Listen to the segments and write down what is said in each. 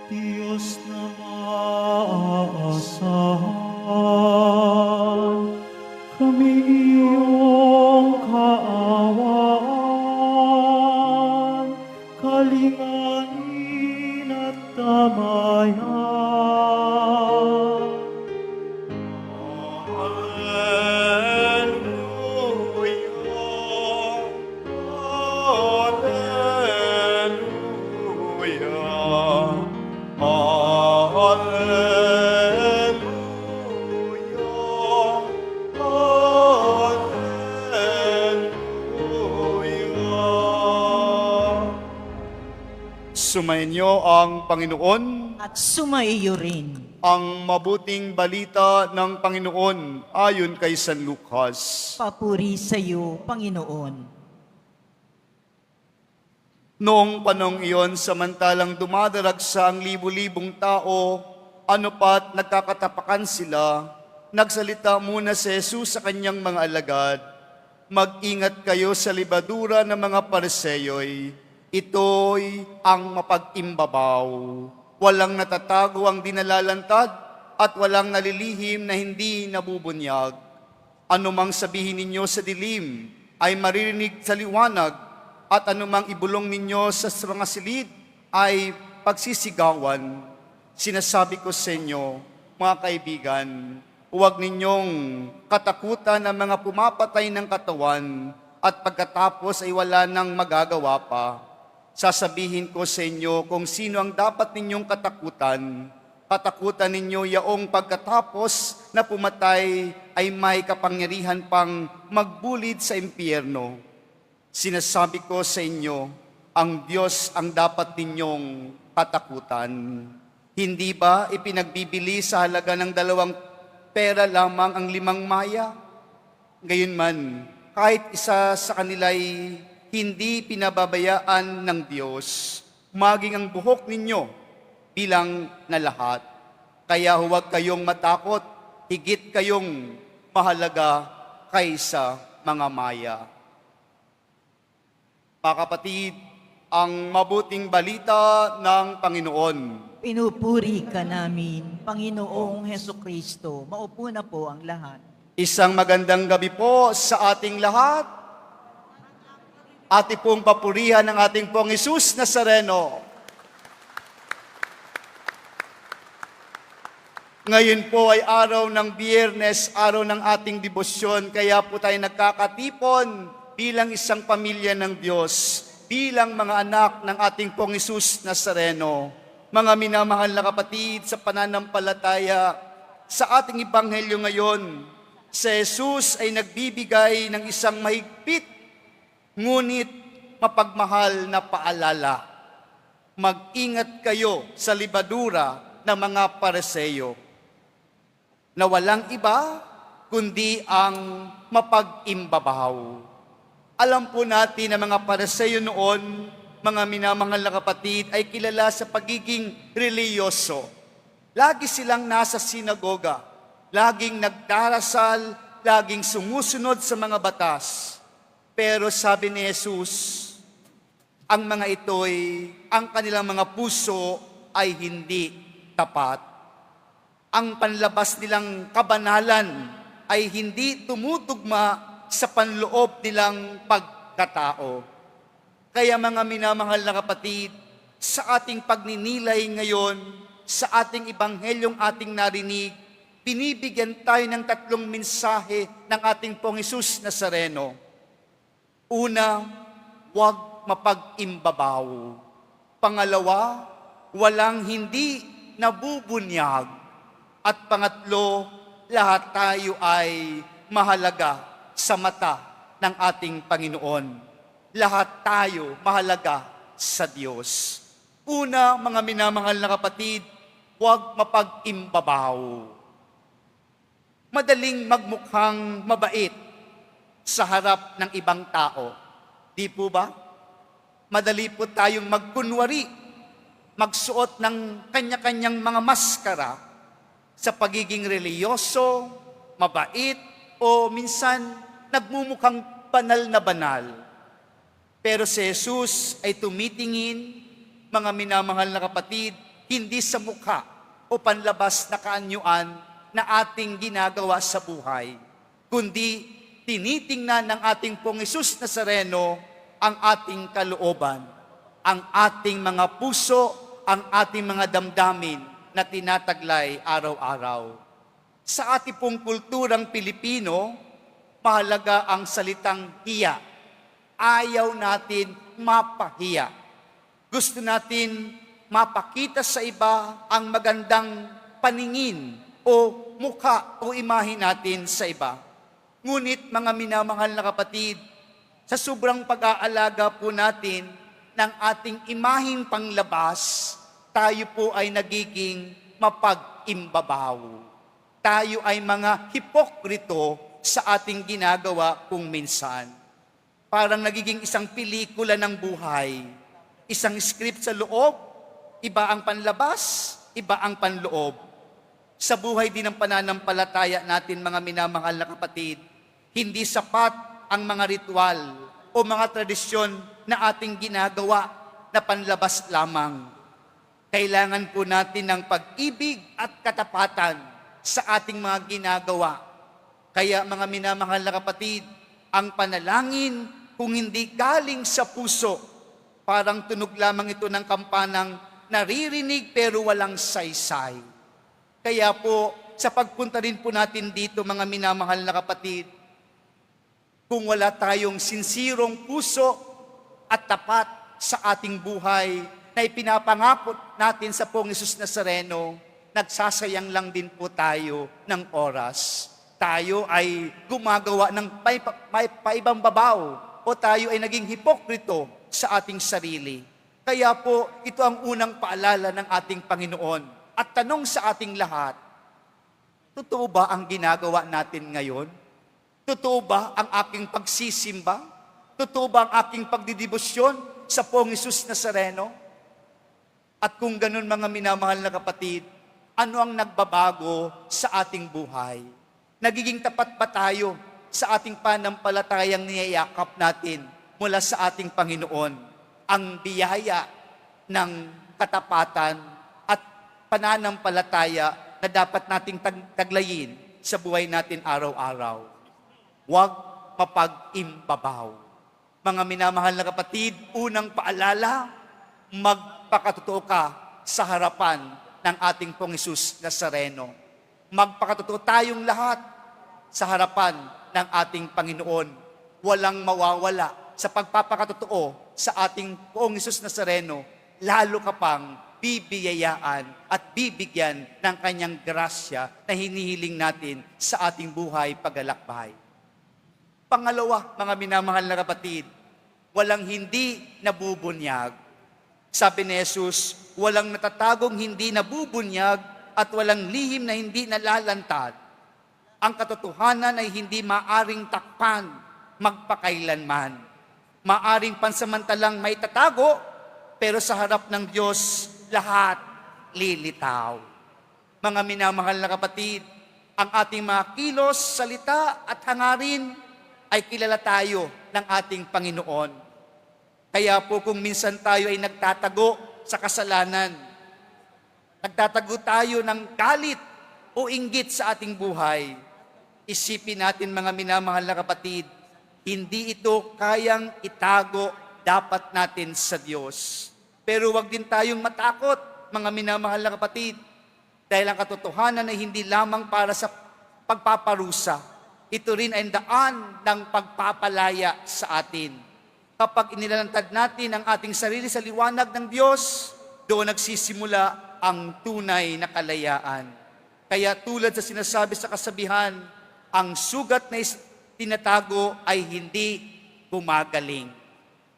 Diyos na maaasahan, kami iyong kaawaan, kalinganin at damayan. Sumainyo ang Panginoon. At sumaiyo rin. Ang mabuting balita ng Panginoon ayon kay San Lucas. Papuri sa iyo, Panginoon. Noong panong iyon, samantalang dumadaragsa ang libu-libong tao, ano pat nagkakatapakan sila, nagsalita muna si Jesus sa kanyang mga alagad, "Mag-ingat kayo sa libadura ng mga Pariseyoy. Ito'y ang mapag-imbabaw. Walang natatago ang dinalalantad at walang nalilihim na hindi nabubunyag. Anumang sabihin ninyo sa dilim ay maririnig sa liwanag, at anumang ibulong ninyo sa mga silid ay pagsisigawan. Sinasabi ko sa inyo, mga kaibigan, huwag ninyong katakutan ang mga pumapatay ng katawan at pagkatapos ay wala nang magagawa pa. Sasabihin ko sa inyo kung sino ang dapat ninyong katakutan. Katakutan ninyo yaong pagkatapos na pumatay ay may kapangyarihan pang magbulid sa impyerno. Sinasabi ko sa inyo, ang Diyos ang dapat ninyong katakutan. Hindi ba ipinagbibili sa halaga ng 2 pera lamang ang 5 maya? Gayunman, kahit isa sa kanila'y hindi pinababayaan ng Diyos, maging ang buhok ninyo bilang na lahat. Kaya huwag kayong matakot, higit kayong mahalaga kaysa mga maya." Mga kapatid, ang mabuting balita ng Panginoon. Pinupuri ka namin, Panginoong Hesukristo. Maupo na po ang lahat. Isang magandang gabi po sa ating lahat. Ati pong papurihan ng ating pong Jesus Nazareno. Ngayon po ay araw ng Biyernes, araw ng ating debosyon, kaya po tayo nagkakatipon bilang isang pamilya ng Diyos, bilang mga anak ng ating pong Jesus Nazareno. Mga minamahal na kapatid sa pananampalataya, sa ating ebanghelyo ngayon, si Jesus ay nagbibigay ng isang mahigpit ngunit mapagmahal na paalala. Mag-ingat kayo sa libadura ng mga Pariseyo, na walang iba kundi ang mapag-imbabaw. Alam po natin na mga Pariseyo noon, mga minamahal na kapatid, ay kilala sa pagiging reliyoso. Lagi silang nasa sinagoga, laging nagdarasal, laging sumusunod sa mga batas. Pero sabi ni Jesus, ang mga ito'y, ang kanilang mga puso ay hindi tapat. Ang panlabas nilang kabanalan ay hindi tumutugma sa panloob nilang pagkatao. Kaya mga minamahal na kapatid, sa ating pagninilay ngayon, sa ating ebanghelyong ating narinig, binibigyan tayo ng 3 mensahe ng ating pong Jesus Nazareno. Una, huwag mapag-imbabaw. Pangalawa, walang hindi nabubunyag. At pangatlo, lahat tayo ay mahalaga sa mata ng ating Panginoon. Lahat tayo mahalaga sa Diyos. Una, mga minamahal na kapatid, huwag mapag-imbabaw. Madaling magmukhang mabait sa harap ng ibang tao. Di po ba? Madali po tayong magkunwari, magsuot ng kanya-kanyang mga maskara sa pagiging reliyoso, mabait, o minsan nagmumukhang banal na banal. Pero si Jesus ay tumitingin, mga minamahal na kapatid, hindi sa mukha o panlabas na kaanyuan na ating ginagawa sa buhay, kundi tinitingnan ng ating Pong Hesus Nazareno ang ating kalooban, ang ating mga puso, ang ating mga damdamin na tinataglay araw-araw. Sa ating pong kulturang Pilipino, mahalaga ang salitang hiya. Ayaw natin mapahiya. Gusto natin mapakita sa iba ang magandang paningin o mukha o imahe natin sa iba. Ngunit mga minamahal na kapatid, sa sobrang pag-aalaga po natin ng ating imaheng panglabas, tayo po ay nagiging mapag-imbabaw. Tayo ay mga hipokrito sa ating ginagawa kung minsan. Parang nagiging isang pelikula ng buhay. Isang script sa loob, iba ang panlabas, iba ang panloob. Sa buhay din ng pananampalataya natin, mga minamahal na kapatid, hindi sapat ang mga ritual o mga tradisyon na ating ginagawa na panlabas lamang. Kailangan po natin ng pag-ibig at katapatan sa ating mga ginagawa. Kaya mga minamahal na kapatid, ang panalangin kung hindi galing sa puso, parang tunog lamang ito ng kampanang naririnig pero walang saysay. Kaya po, sa pagpunta rin po natin dito, mga minamahal na kapatid, kung wala tayong sinsirong puso at tapat sa ating buhay na ipinapangako natin sa Pong Hesus Nazareno, nagsasayang lang din po tayo ng oras. Tayo ay gumagawa ng paibang babaw o tayo ay naging hipokrito sa ating sarili. Kaya po, ito ang unang paalala ng ating Panginoon. At tanong sa ating lahat, totoo ba ang ginagawa natin ngayon? Totoo ba ang aking pagsisimba? Totoo ba ang aking pagdidibosyon sa Pong Hesus Nazareno? At kung ganun, mga minamahal na kapatid, ano ang nagbabago sa ating buhay? Nagiging tapat ba tayo sa ating panampalatayang niyayakap natin mula sa ating Panginoon, ang biyaya ng katapatan at pananampalataya na dapat nating taglayin sa buhay natin araw-araw? Huwag mapag-imbabaw. Mga minamahal na kapatid, unang paalala, magpakatotoo ka sa harapan ng ating Pong Hesus Nazareno. Magpakatotoo tayong lahat sa harapan ng ating Panginoon. Walang mawawala sa pagpapakatotoo sa ating Poong Hesus Nazareno, lalo ka pang bibiyayaan at bibigyan ng kanyang grasya na hinihiling natin sa ating buhay paglalakbay. Pangalawa, mga minamahal na kapatid, walang hindi nabubunyag. Sabi ni Jesus, walang natatagong hindi nabubunyag at walang lihim na hindi nalalantad. Ang katotohanan ay hindi maaring takpan magpakailanman. Maaring pansamantalang may tatago, pero sa harap ng Diyos, lahat lilitaw. Mga minamahal na kapatid, ang ating mga kilos, salita at hangarin ay kilala tayo ng ating Panginoon. Kaya po kung minsan tayo ay nagtatago sa kasalanan, nagtatago tayo ng galit o inggit sa ating buhay, isipin natin, mga minamahal na kapatid, hindi ito kayang itago dapat natin sa Diyos. Pero wag din tayong matakot, mga minamahal na kapatid, dahil ang katotohanan ay hindi lamang para sa pagpaparusa. Ito rin ay daan ng pagpapalaya sa atin. Kapag inilalantad natin ang ating sarili sa liwanag ng Diyos, doon nagsisimula ang tunay na kalayaan. Kaya tulad sa sinasabi sa kasabihan, ang sugat na tinatago ay hindi gumagaling.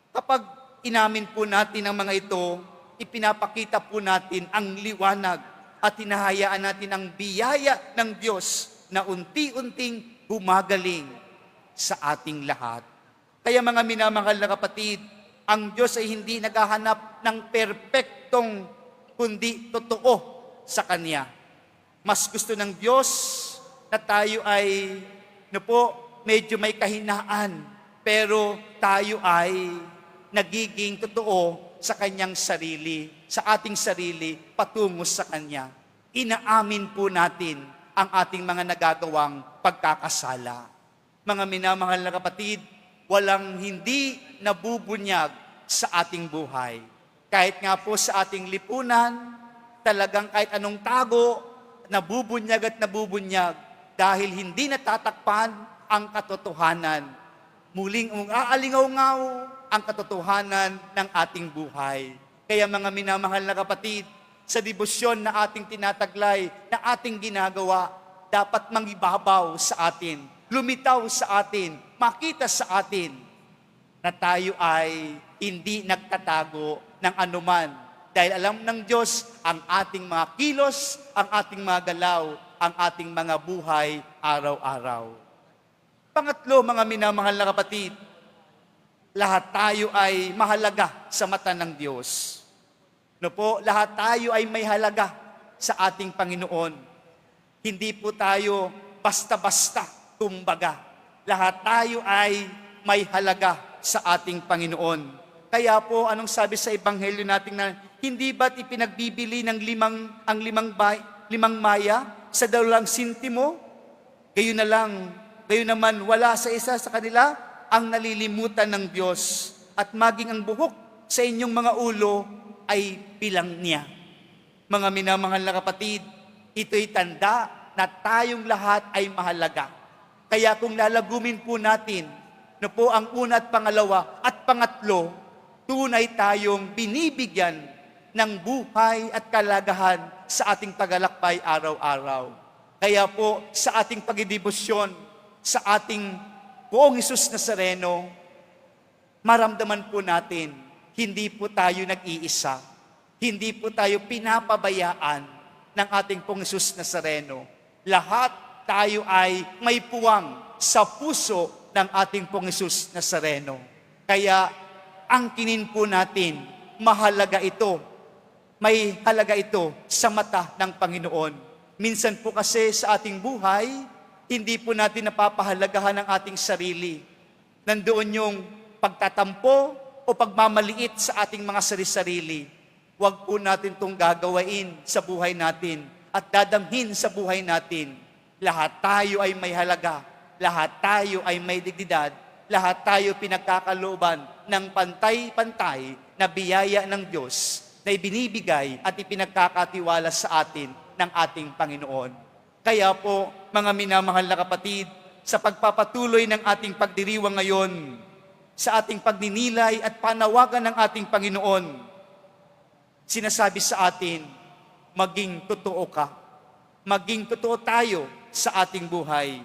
Kapag inamin po natin ang mga ito, ipinapakita po natin ang liwanag at hinahayaan natin ang biyaya ng Diyos na unti-unting gumagaling sa ating lahat. Kaya mga minamahal na kapatid, ang Diyos ay hindi naghahanap ng perpektong kundi totoo sa Kanya. Mas gusto ng Diyos na tayo ay medyo may kahinaan, pero tayo ay nagiging totoo sa Kanyang sarili, sa ating sarili, patungo sa Kanya. Inaamin po natin ang ating mga nagagawang pagkakasala. Mga minamahal na kapatid, walang hindi nabubunyag sa ating buhay. Kahit nga po sa ating lipunan, talagang kahit anong tago, nabubunyag at nabubunyag dahil hindi natatakpan ang katotohanan. Muling aalingaw-ngaw ang katotohanan ng ating buhay. Kaya mga minamahal na kapatid, sa debosyon na ating tinataglay, na ating ginagawa, dapat mangibabaw sa atin, lumitaw sa atin, makita sa atin na tayo ay hindi nagtatago ng anuman. Dahil alam ng Diyos ang ating mga kilos, ang ating mga galaw, ang ating mga buhay araw-araw. Pangatlo, mga minamahal na kapatid, lahat tayo ay mahalaga sa mata ng Diyos. Lahat tayo ay may halaga sa ating Panginoon. Hindi po tayo basta-basta, kumbaga. Lahat tayo ay may halaga sa ating Panginoon. Kaya po, anong sabi sa Ebanghelyo natin na, hindi ba't ipinagbibili ng limang maya sa 2 sentimo? Gayon naman, wala sa isa sa kanila ang nalilimutan ng Diyos, at maging ang buhok sa inyong mga ulo ay bilang niya. Mga minamahal na kapatid, ito'y tanda na tayong lahat ay mahalaga. Kaya kung lalagumin po natin, ang una at pangalawa at pangatlo, tunay tayong binibigyan ng buhay at kalagahan sa ating paglalakbay araw-araw. Kaya po, sa ating pagdedebosyon, sa ating Poong Hesus Nazareno, maramdaman po natin, hindi po tayo nag-iisa. Hindi po tayo pinapabayaan ng ating Poong Hesus Nazareno. Lahat tayo ay may puwang sa puso ng ating Poong Hesus Nazareno. Kaya, angkinin po natin, mahalaga ito. May halaga ito sa mata ng Panginoon. Minsan po kasi sa ating buhay, hindi po natin napapahalagahan ang ating sarili. Nandoon yung pagtatampo o pagmamaliit sa ating mga sarili-sarili. Huwag po natin itong gagawain sa buhay natin at dadamhin sa buhay natin. Lahat tayo ay may halaga. Lahat tayo ay may dignidad. Lahat tayo pinagkakalooban ng pantay-pantay na biyaya ng Diyos na ibinibigay at ipinagkakatiwala sa atin ng ating Panginoon. Kaya po, mga minamahal na kapatid, sa pagpapatuloy ng ating pagdiriwang ngayon, sa ating pagninilay at panawagan ng ating Panginoon, sinasabi sa atin, maging totoo ka. Maging totoo tayo sa ating buhay.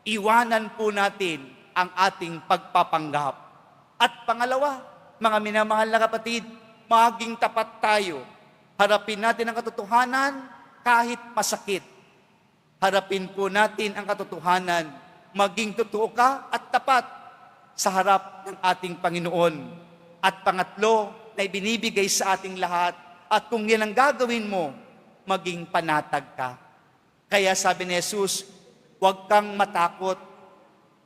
Iwanan po natin ang ating pagpapanggap. At pangalawa, mga minamahal na kapatid, maging tapat tayo. Harapin natin ang katotohanan kahit masakit. Harapin po natin ang katotohanan. Maging totoo ka at tapat sa harap ng ating Panginoon. At pangatlo, na ibinibigay sa ating lahat. At kung yan ang gagawin mo, maging panatag ka. Kaya sabi ni Jesus, huwag kang matakot.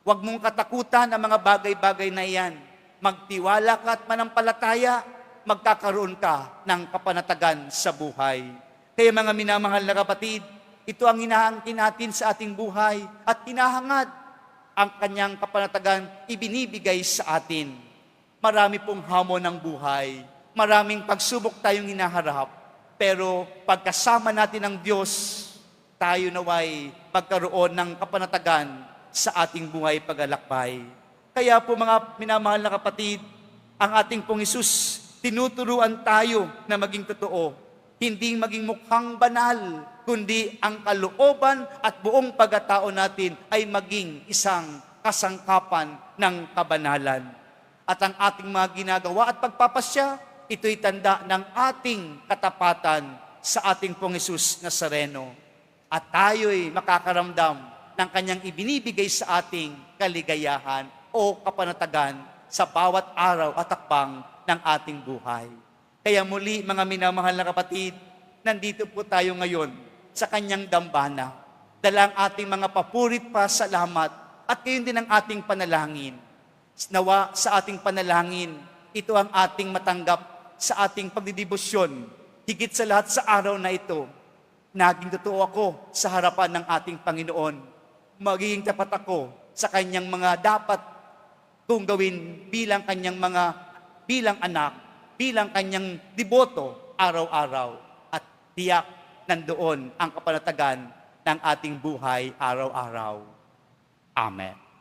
Huwag mong katakutan ang mga bagay-bagay na iyan. Magtiwala ka at manampalataya, magkakaroon ka ng kapanatagan sa buhay. Kaya mga minamahal na kapatid, ito ang hinaangkin natin sa ating buhay at hinahangad ang kanyang kapanatagan ibinibigay sa atin. Marami pong hamon ng buhay. Maraming pagsubok tayong hinaharap. Pero pagkasama natin ng Diyos, tayo naway magkaroon ng kapanatagan sa ating buhay paglalakbay. Kaya po mga minamahal na kapatid, ang ating Pong Hesus, tinuturuan tayo na maging totoo. Hindi maging mukhang banal, kundi ang kalooban at buong pagkatao natin ay maging isang kasangkapan ng kabanalan. At ang ating mga ginagawa at pagpapasya ito'y tanda ng ating katapatan sa ating Pong Hesus Nazareno. At tayo'y makakaramdam ng kanyang ibinibigay sa ating kaligayahan o kapanatagan sa bawat araw at takbang ng ating buhay. Kaya muli, mga minamahal na kapatid, nandito po tayo ngayon sa kanyang dambana. Dala ang ating mga papurit pa salamat at gayon din ang ating panalangin. Nawa sa ating panalangin, ito ang ating matanggap sa ating pagdidibosyon. Higit sa lahat sa araw na ito, naging totoo ako sa harapan ng ating Panginoon. Magiging tapat ako sa kanyang mga dapat kung gawin bilang kanyang bilang anak, bilang kanyang deboto araw-araw. At tiyak nandoon ang kapanatagan ng ating buhay araw-araw. Amen.